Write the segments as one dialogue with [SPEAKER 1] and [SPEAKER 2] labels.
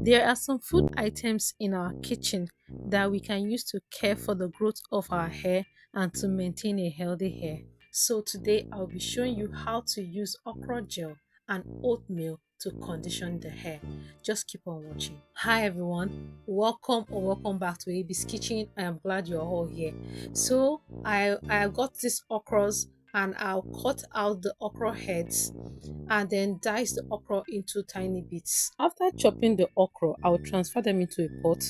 [SPEAKER 1] There are some food items in our kitchen that we can use to care for the growth of our hair and to maintain a healthy hair. So today I'll be showing you how to use okra gel and oatmeal to condition the hair. Just keep on watching. Hi everyone, welcome or welcome back to AB's Kitchen. I am glad you're all here. So I got these okras and I'll cut out the okra heads and then dice the okra into tiny bits. After chopping the okra, I'll transfer them into a pot.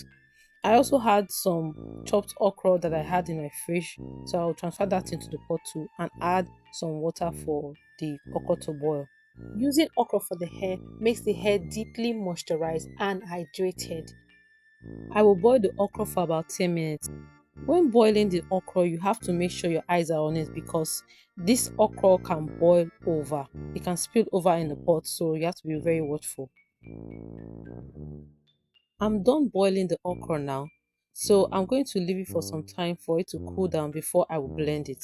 [SPEAKER 1] I also had some chopped okra that I had in my fridge, so I'll transfer that into the pot too and add some water for the okra to boil. Using okra for the hair makes the hair deeply moisturized and hydrated. I will boil the okra for about 10 minutes. When boiling the okra, you have to make sure your eyes are on it because this okra can boil over. It can spill over in the pot, so you have to be very watchful. I'm done boiling the okra now, so I'm going to leave it for some time for it to cool down before I will blend it.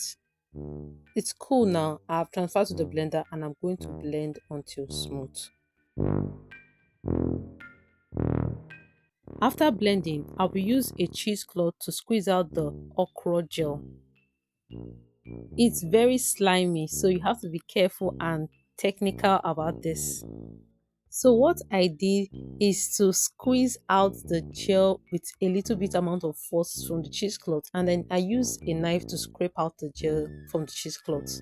[SPEAKER 1] It's cool now. I've transferred to the blender and I'm going to blend until smooth. After blending, I will use a cheesecloth to squeeze out the okra gel. It's very slimy, so you have to be careful and technical about this. So what I did is to squeeze out the gel with a little bit amount of force from the cheesecloth, and then I use a knife to scrape out the gel from the cheesecloth.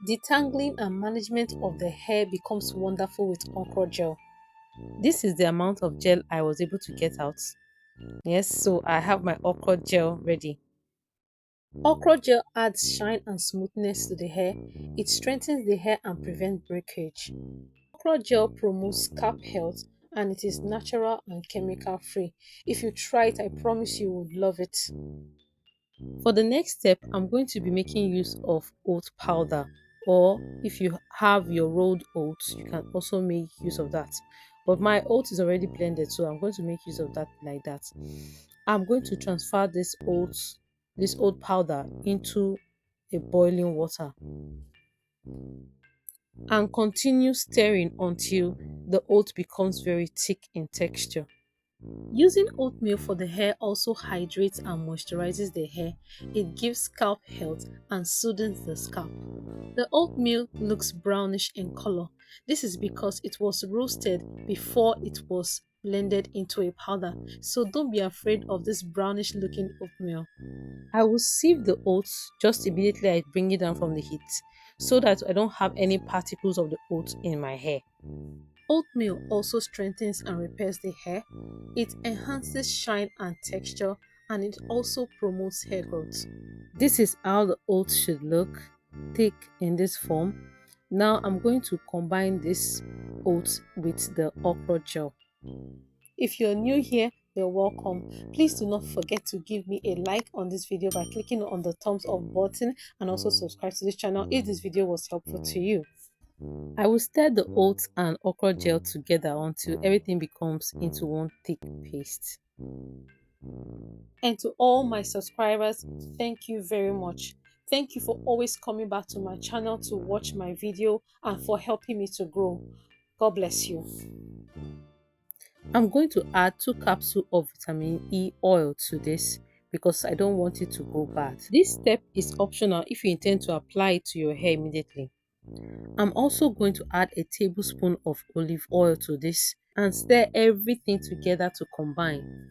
[SPEAKER 1] Detangling and management of the hair becomes wonderful with okra gel. This is the amount of gel I was able to get out. Yes, so I have my okra gel ready. Okra gel adds shine and smoothness to the hair. It strengthens the hair and prevents breakage. Okra gel promotes scalp health and it is natural and chemical free. If you try it, I promise you would love it. For the next step, I'm going to be making use of oat powder, or if you have your rolled oats, you can also make use of that. But my oat is already blended, so I'm going to make use of that like that. I'm going to transfer this oat powder into a boiling water and continue stirring until the oat becomes very thick in texture. Using oatmeal for the hair also hydrates and moisturizes the hair. It gives scalp health and soothes the scalp. The oatmeal looks brownish in color. This is because it was roasted before it was blended into a powder. So don't be afraid of this brownish looking oatmeal. I will sieve the oats just immediately I bring it down from the heat so that I don't have any particles of the oats in my hair. Oatmeal also strengthens and repairs the hair. It enhances shine and texture, and it also promotes hair growth. This is how the oats should look, thick in this form. Now I'm going to combine this oats with the okra gel. If you're new here, you're welcome. Please do not forget to give me a like on this video by clicking on the thumbs up button and also subscribe to this channel if this video was helpful to you. I will stir the oats and okra gel together until everything becomes into one thick paste. And to all my subscribers, thank you very much. Thank you for always coming back to my channel to watch my video and for helping me to grow. God bless you. I'm going to add 2 capsules of vitamin E oil to this because I don't want it to go bad. This step is optional if you intend to apply it to your hair immediately. I'm also going to add a tablespoon of olive oil to this and stir everything together to combine.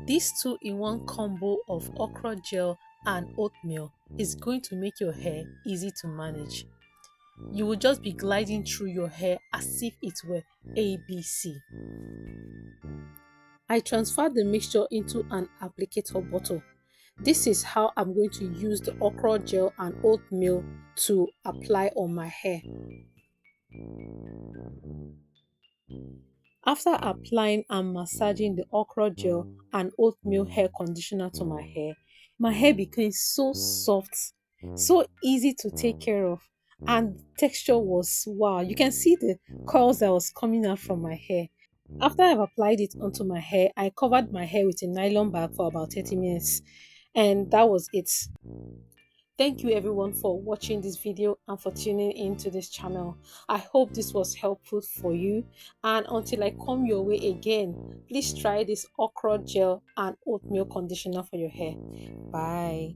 [SPEAKER 1] This 2-in-1 combo of okra gel and oatmeal is going to make your hair easy to manage. You will just be gliding through your hair as if it were ABC. I transferred the mixture into an applicator bottle. This is how I'm going to use the okra gel and oatmeal to apply on my hair. After applying and massaging the okra gel and oatmeal hair conditioner to my hair became so soft, so easy to take care of, and texture was wow. You can see the curls that was coming out from my hair. After I've applied it onto my hair, I covered my hair with a nylon bag for about 30 minutes, and that was it. Thank you everyone for watching this video and for tuning into this channel. I hope this was helpful for you, and until I come your way again, please try this okra gel and oatmeal conditioner for your hair. Bye.